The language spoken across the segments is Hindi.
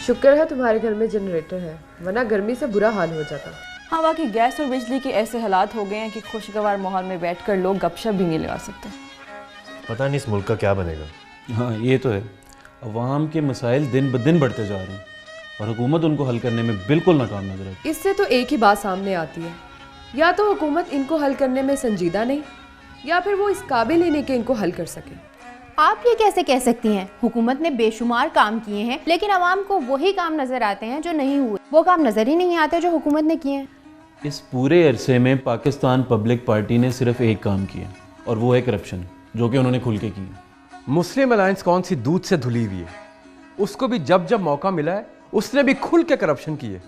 शुक्र है तुम्हारे घर में जनरेटर है, वरना गर्मी से बुरा हाल हो जाता। हाँ, बाकी गैस और बिजली के ऐसे हालात हो गए हैं कि खुशगवार माहौल में बैठकर लोग गपशप भी नहीं लगा सकते। पता नहीं इस मुल्क का क्या बनेगा। हाँ, ये तो है। अवाम के मसाइल दिन ब दिन बढ़ते जा रहे हैं और हुकूमत उनको हल करने में बिल्कुल नाकाम नजर आती है। इससे तो एक ही बात सामने आती है, या तो हुकूमत इनको हल करने में संजीदा नहीं, या फिर वो इस काबिल ही नहीं कि इनको हल कर सके। आप ये कैसे कह सकती हैं? हुकूमत ने बेशुमार काम किए हैं, लेकिन आवाम को वही काम नजर आते हैं जो नहीं हुए। वो काम नजर ही नहीं आते जो हुकूमत ने किए हैं। इस पूरे अरसे में पाकिस्तान पब्लिक पार्टी ने सिर्फ एक काम किया और वो है करप्शन, जो कि उन्होंने खुल के किया। मुस्लिम अलायंस कौन सी दूध से धुली हुई है? उसको भी जब जब मौका मिला है उसने भी खुल के करप्शन की है।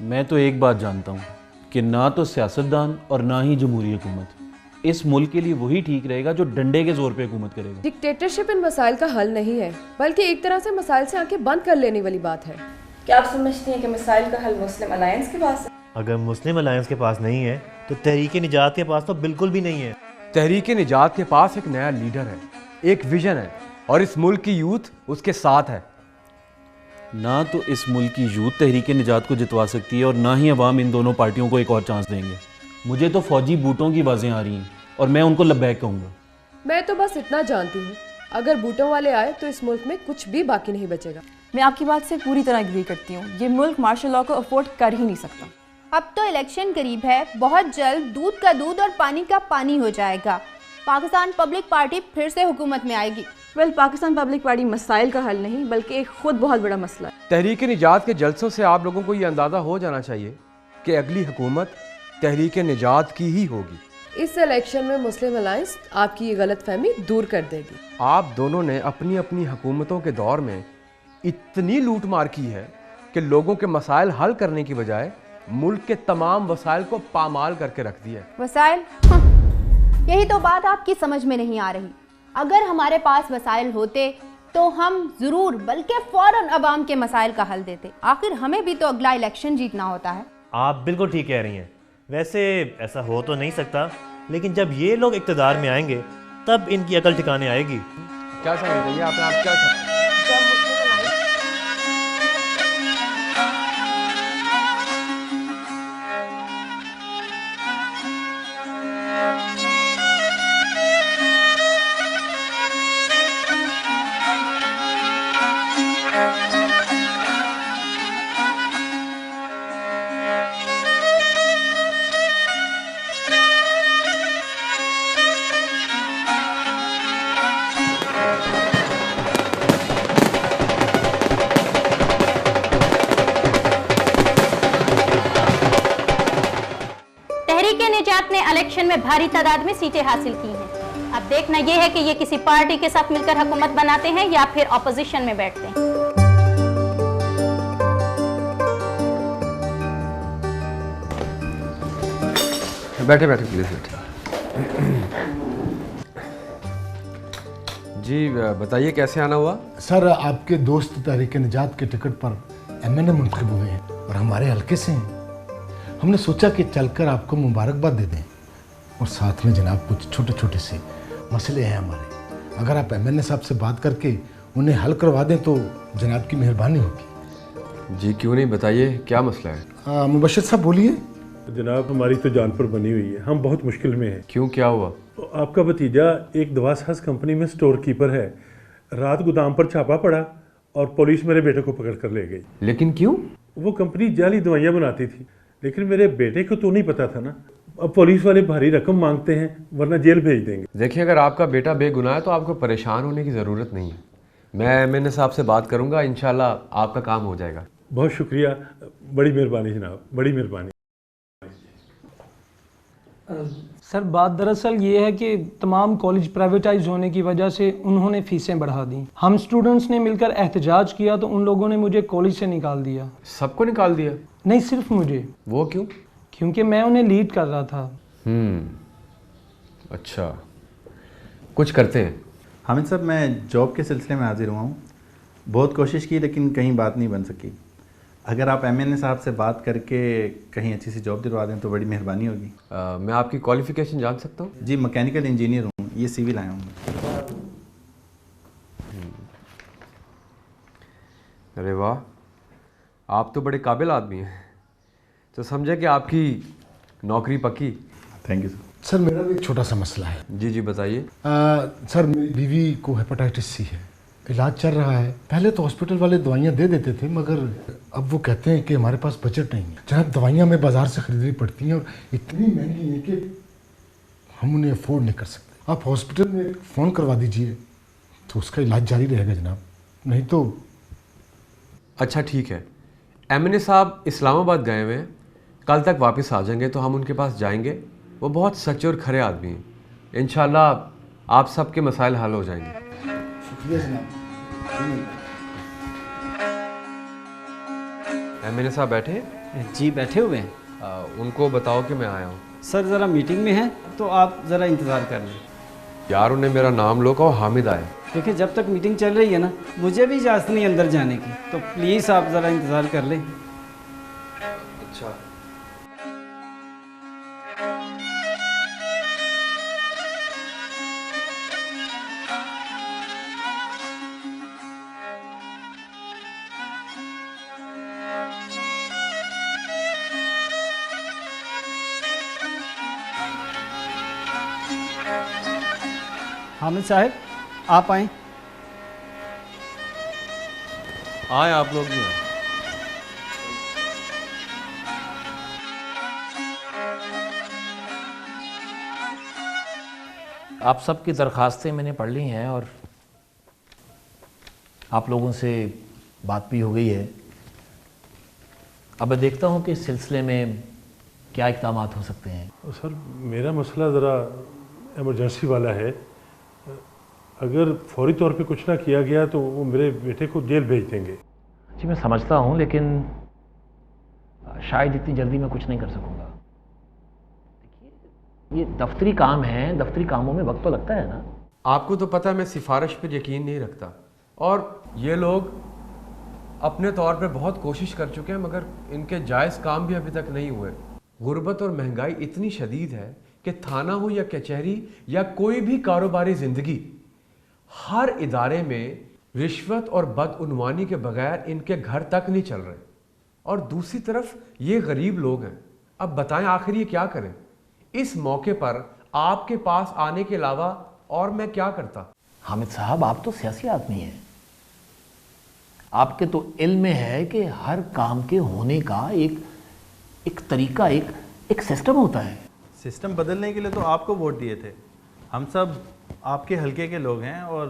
मैं तो एक बात जानता हूँ कि ना तो सियासतदान और ना ही जमहूरी हुकूमत इस मुल्क के लिए वही ठीक रहेगा जो डंडे के जोर पे हुकूमत करेगा। डिक्टेटरशिप इन मसाइल का हल नहीं है, बल्कि एक तरह से मसाइल से आंखें बंद कर लेने वाली बात है। क्या आप समझती हैं कि मसाइल का हल मुस्लिम अलायंस के पास है? अगर मुस्लिम अलायंस के पास नहीं है तो तहरीक निजात के पास तो बिल्कुल भी नहीं है। तहरीक निजात के पास एक नया लीडर है, एक विजन है, और इस मुल्क की यूथ उसके साथ है। ना तो इस मुल्क की यूथ तहरीक निजात को जितवा सकती है और ना ही अवाम इन दोनों पार्टियों को एक और चांस देंगे। मुझे तो फौजी बूटों की आवाज़ें आ रही हैं और मैं उनको लब्बैक कहूँगा। मैं तो बस इतना जानती हूँ, अगर बूटों वाले आए तो इस मुल्क में कुछ भी बाकी नहीं बचेगा। मैं आपकी बात से पूरी तरह एग्री करती हूँ। ये मुल्क मार्शल लॉ को अफोर्ड कर ही नहीं सकता। अब तो इलेक्शन करीब है, बहुत जल्द दूध का दूध और पानी का पानी हो जाएगा। पाकिस्तान पब्लिक पार्टी फिर से हुकूमत में आएगी। पाकिस्तान पब्लिक पार्टी मसाइल का हल नहीं, बल्कि एक खुद बहुत बड़ा मसला है। तहरीक निजात के जलसों से आप लोगों को ये अंदाज़ा हो जाना चाहिए कि अगली हुकूमत तहरीक निजात की ही होगी। इस इलेक्शन में मुस्लिम अलायंस आपकी ये गलतफहमी दूर कर देगी। आप दोनों ने अपनी अपनी हुकूमतों के दौर में इतनी लूट मार की है कि लोगों के मसाइल हल करने की बजाय मुल्क के तमाम वसाइल को पामाल करके रख दिया। वसाइल? यही तो बात आपकी समझ में नहीं आ रही। अगर हमारे पास वसाइल होते तो हम जरूर, बल्कि फौरन अवाम के मसाइल का हल देते। आखिर हमें भी तो अगला इलेक्शन जीतना होता है। आप बिल्कुल ठीक कह रही हैं। वैसे ऐसा हो तो नहीं सकता, लेकिन जब ये लोग इक़्तिदार में आएंगे तब इनकी अकल ठिकाने आएगी। क्या समझ रही है आप क्या समझ? ने इलेक्शन में भारी तादाद में सीटें हासिल की हैं। अब देखना यह है कि ये किसी पार्टी के साथ मिलकर हुकूमत बनाते हैं या फिर ऑपोजिशन में बैठते हैं। बैठे बैठे प्लीज बैठे। जी बताइए कैसे आना हुआ? सर, आपके दोस्त तहरीक निजात के टिकट पर एमएनए मुंतखब हुए हैं और हमारे हल्के से हैं। हमने सोचा कि चलकर आपको मुबारकबाद दे दें, और साथ में जनाब कुछ छोटे छोटे से मसले हैं हमारे। अगर आप एमएनए साहब से बात करके उन्हें हल करवा दें तो जनाब की मेहरबानी होगी। जी क्यों नहीं, बताइए क्या मसला है? मुबशिर साहब बोलिए। जनाब हमारी तो जान पर बनी हुई है, हम बहुत मुश्किल में हैं। क्यों, क्या हुआ? तो आपका भतीजा एक दवा साज कंपनी में स्टोर कीपर है। रात गोदाम पर छापा पड़ा और पुलिस मेरे बेटे को पकड़ कर ले गई। लेकिन क्यों? वो कंपनी जाली दवाइयाँ बनाती थी, लेकिन मेरे बेटे को तो नहीं पता था ना। अब पुलिस वाले भारी रकम मांगते हैं, वरना जेल भेज देंगे। देखिए, अगर आपका बेटा बेगुनाह है तो आपको परेशान होने की ज़रूरत नहीं है। मैं एमएनए साहब से बात करूंगा, इंशाल्लाह आपका काम हो जाएगा। बहुत शुक्रिया, बड़ी मेहरबानी जनाब, बड़ी मेहरबानी। सर बात दरअसल ये है कि तमाम कॉलेज प्राइवेटाइज होने की वजह से उन्होंने फीसें बढ़ा दी। हम स्टूडेंट्स ने मिलकर एहतजाज किया तो उन लोगों ने मुझे कॉलेज से निकाल दिया। सबको निकाल दिया? नहीं, सिर्फ मुझे। वो क्यों? क्योंकि मैं उन्हें लीड कर रहा था। अच्छा, कुछ करते हैं। हामिद साहब, मैं जॉब के सिलसिले में हाजिर हुआ हूँ। बहुत कोशिश की लेकिन कहीं बात नहीं बन सकी। अगर आप MNA साहब से बात करके कहीं अच्छी सी जॉब दिलवा दें तो बड़ी मेहरबानी होगी। मैं आपकी क्वालिफ़िकेशन जान सकता हूँ? जी, मैकेनिकल इंजीनियर हूँ। ये सिविल आया हूँ। अरे वाह, आप तो बड़े काबिल आदमी हैं। तो समझे कि आपकी नौकरी पक्की। Thank you sir. सर मेरा भी एक छोटा सा मसला है। जी जी बताइए। सर मेरी बीवी को हेपेटाइटिस सी है, इलाज चल रहा है। पहले तो हॉस्पिटल वाले दवाइयाँ दे देते थे, मगर अब वो कहते हैं कि हमारे पास बजट नहीं है। जनाब, दवाइयाँ हमें बाज़ार से खरीदनी पड़ती हैं और इतनी महंगी हैं कि हम उन्हें अफोर्ड नहीं कर सकते। आप हॉस्पिटल में फ़ोन करवा दीजिए तो उसका इलाज जारी रहेगा जनाब, नहीं तो। अच्छा ठीक है, MNA साहब इस्लामाबाद गए हुए हैं, कल तक वापस आ जाएंगे तो हम उनके पास जाएंगे। वो बहुत सच्चे और खरे आदमी हैं। इंशाल्लाह आप सबके मसाइल हल हो जाएंगे। शुक्रिया जनाब। MNA साहब बैठे? जी बैठे हुए हैं। उनको बताओ कि मैं आया हूँ। सर ज़रा मीटिंग में है तो आप ज़रा इंतज़ार कर लें। यार उन्हें मेरा नाम लो, कहो हामिद आए। देखिए जब तक मीटिंग चल रही है ना, मुझे भी इजाज़त नहीं अंदर जाने की, तो प्लीज़ आप ज़रा इंतज़ार कर लें। अच्छा। हामिद साहब आप आएँ। आए आप लोग भी आए। आप सबकी दरख्वास्तें मैंने पढ़ ली हैं और आप लोगों से बात भी हो गई है। अब मैं देखता हूँ कि इस सिलसिले में क्या इक़दाम हो सकते हैं। सर मेरा मसला ज़रा इमरजेंसी वाला है। अगर फौरी तौर पे कुछ ना किया गया तो वो मेरे बेटे को जेल भेज देंगे। जी मैं समझता हूँ, लेकिन शायद इतनी जल्दी मैं कुछ नहीं कर सकूँगा। देखिए ये दफ्तरी काम है, दफ्तरी कामों में वक्त तो लगता है ना। आपको तो पता है मैं सिफारिश पर यकीन नहीं रखता, और ये लोग अपने तौर पे बहुत कोशिश कर चुके हैं मगर इनके जायज़ काम भी अभी तक नहीं हुए। गुर्बत और महंगाई इतनी शदीद है कि थाना हो या कचहरी या कोई भी कारोबारी ज़िंदगी, हर इदारे में रिश्वत और बदउनवानी के बगैर इनके घर तक नहीं चल रहे। और दूसरी तरफ ये गरीब लोग हैं। अब बताएं आखिर ये क्या करें। इस मौके पर आपके पास आने के अलावा और मैं क्या करता। हामिद साहब आप तो सियासी आदमी हैं, आपके तो इल्म में है कि हर काम के होने का एक तरीका, एक सिस्टम होता है। सिस्टम बदलने के लिए तो आपको वोट दिए थे। हम सब आपके हलके के लोग हैं और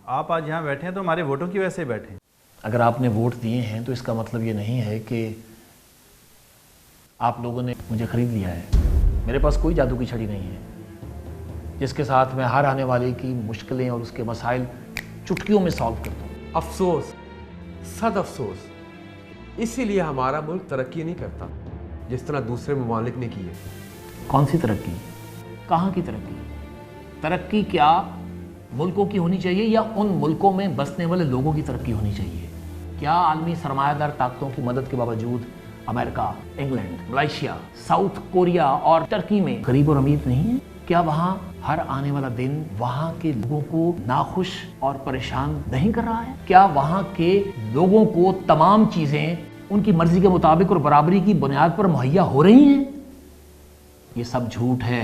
आप आज यहाँ बैठे हैं तो हमारे वोटों की वजह से बैठे हैं। अगर आपने वोट दिए हैं तो इसका मतलब ये नहीं है कि आप लोगों ने मुझे खरीद लिया है। मेरे पास कोई जादू की छड़ी नहीं है जिसके साथ मैं हर आने वाले की मुश्किलें और उसके मसाइल चुटकियों में सॉल्व कर दूँ। अफसोस, सद अफसोस, इसीलिए हमारा मुल्क तरक्की नहीं करता जिस तरह दूसरे ममालिक ने की है। कौन सी तरक्की? कहाँ की तरक्की? तरक्की क्या मुल्कों की होनी चाहिए या उन मुल्कों में बसने वाले लोगों की तरक्की होनी चाहिए? क्या आलमी सरमायादार ताकतों की मदद के बावजूद America, England, Malaysia, south Korea और टर्की में गरीब और अमीर नहीं है? क्या वहाँ हर आने वाला दिन वहाँ के लोगों को नाखुश और परेशान नहीं कर रहा है? क्या वहाँ के लोगों को तमाम चीज़ें उनकी मर्जी के मुताबिक और बराबरी की बुनियाद पर मुहैया हो रही हैं? ये सब झूठ है।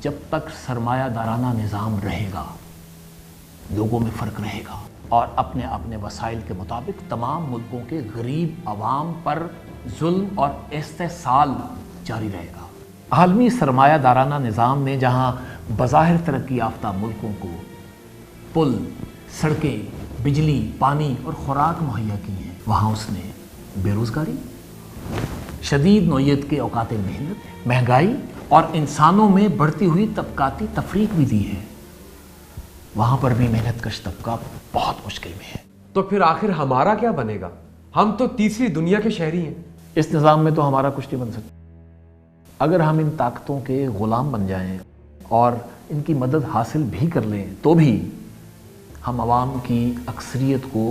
जब तक सरमायादाराना निज़ाम रहेगा, लोगों में फ़र्क रहेगा और अपने अपने वसाइल के मुताबिक तमाम मुल्कों के गरीब अवाम पर जुल्म और इस्तेसाल जारी रहेगा। आलमी सरमायादाराना निज़ाम ने जहाँ बज़ाहिर तरक्की याफ्ता मुल्कों को पुल, सड़कें, बिजली, पानी और खुराक मुहैया की हैं, वहाँ उसने बेरोज़गारी, शदीद नौयत के औकात मेहनत, महंगाई और इंसानों में बढ़ती हुई तबकाती तफरीक भी दी है, वहां पर भी मेहनतकश तबका बहुत मुश्किल में है। तो फिर आखिर हमारा क्या बनेगा? हम तो तीसरी दुनिया के शहरी हैं। इस निज़ाम में तो हमारा कुछ नहीं बन सकता। अगर हम इन ताकतों के गुलाम बन जाएं और इनकी मदद हासिल भी कर लें तो भी हम आवाम की अक्सरियत को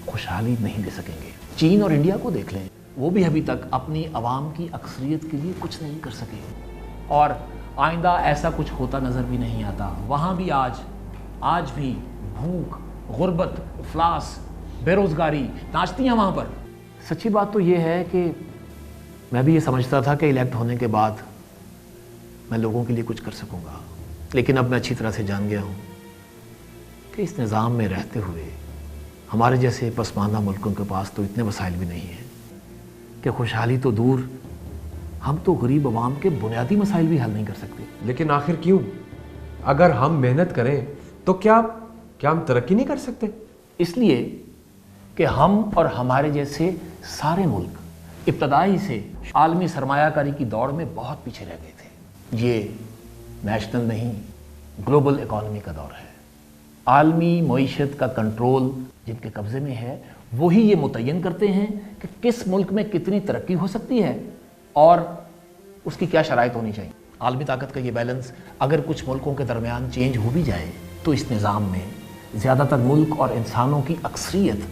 खुशहाली नहीं दे सकेंगे। चीन और इंडिया को देख लें, वो भी अभी तक अपनी आवाम की अक्सरियत के लिए कुछ नहीं कर सके और आइंदा ऐसा कुछ होता नज़र भी नहीं आता। वहाँ भी आज भी भूख, गुर्बत, इफ्लास, बेरोज़गारी नाचती हैं वहाँ पर। सच्ची बात तो ये है कि मैं भी ये समझता था कि इलेक्ट होने के बाद मैं लोगों के लिए कुछ कर सकूँगा, लेकिन अब मैं अच्छी तरह से जान गया हूँ कि इस निज़ाम में रहते हुए हमारे जैसे पसमानदा मुल्कों के पास तो इतने वसाइल भी नहीं हैं कि खुशहाली तो दूर, हम तो गरीब आवाम के बुनियादी मसाइल भी हल नहीं कर सकते। लेकिन आखिर क्यों? अगर हम मेहनत करें तो क्या हम तरक्की नहीं कर सकते? इसलिए कि हम और हमारे जैसे सारे मुल्क इब्तदाई से आलमी सरमायाकारी की दौड़ में बहुत पीछे रह गए थे। ये नेशनल नहीं, ग्लोबल इकॉनमी का दौर है। आलमी मईशत का कंट्रोल जिनके कब्ज़े में है वही ये मुतय्यन करते हैं कि किस मुल्क में कितनी तरक्की हो सकती है और उसकी क्या शराइत होनी चाहिए। आलमी ताकत का ये बैलेंस अगर कुछ मुल्कों के दरमियान चेंज हो भी जाए तो इस निज़ाम में ज़्यादातर मुल्क और इंसानों की अक्सरियत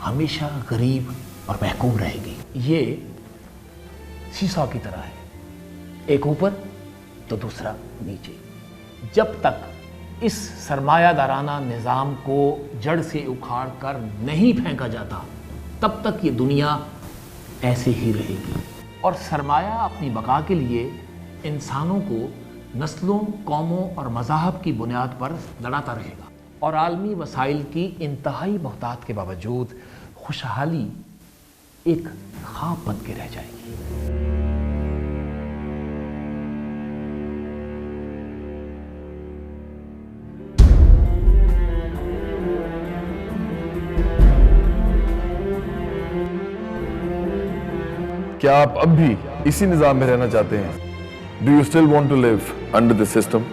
हमेशा गरीब और महकूम रहेगी। ये सीसॉ की तरह है, एक ऊपर तो दूसरा नीचे। जब तक इस सरमायादाराना निज़ाम को जड़ से उखाड़ कर नहीं फेंका जाता तब तक ये दुनिया ऐसे ही रहेगी और सरमाया अपनी बका के लिए इंसानों को नस्लों, कौमों और मज़ाहब की बुनियाद पर लड़ाता रहेगा और आलमी वसाइल की इंतहाई मोहतात के बावजूद खुशहाली एक ख्वाब बन के रह जाएगी। क्या आप अब भी इसी निज़ाम में रहना चाहते हैं? Do you still want to live under the system?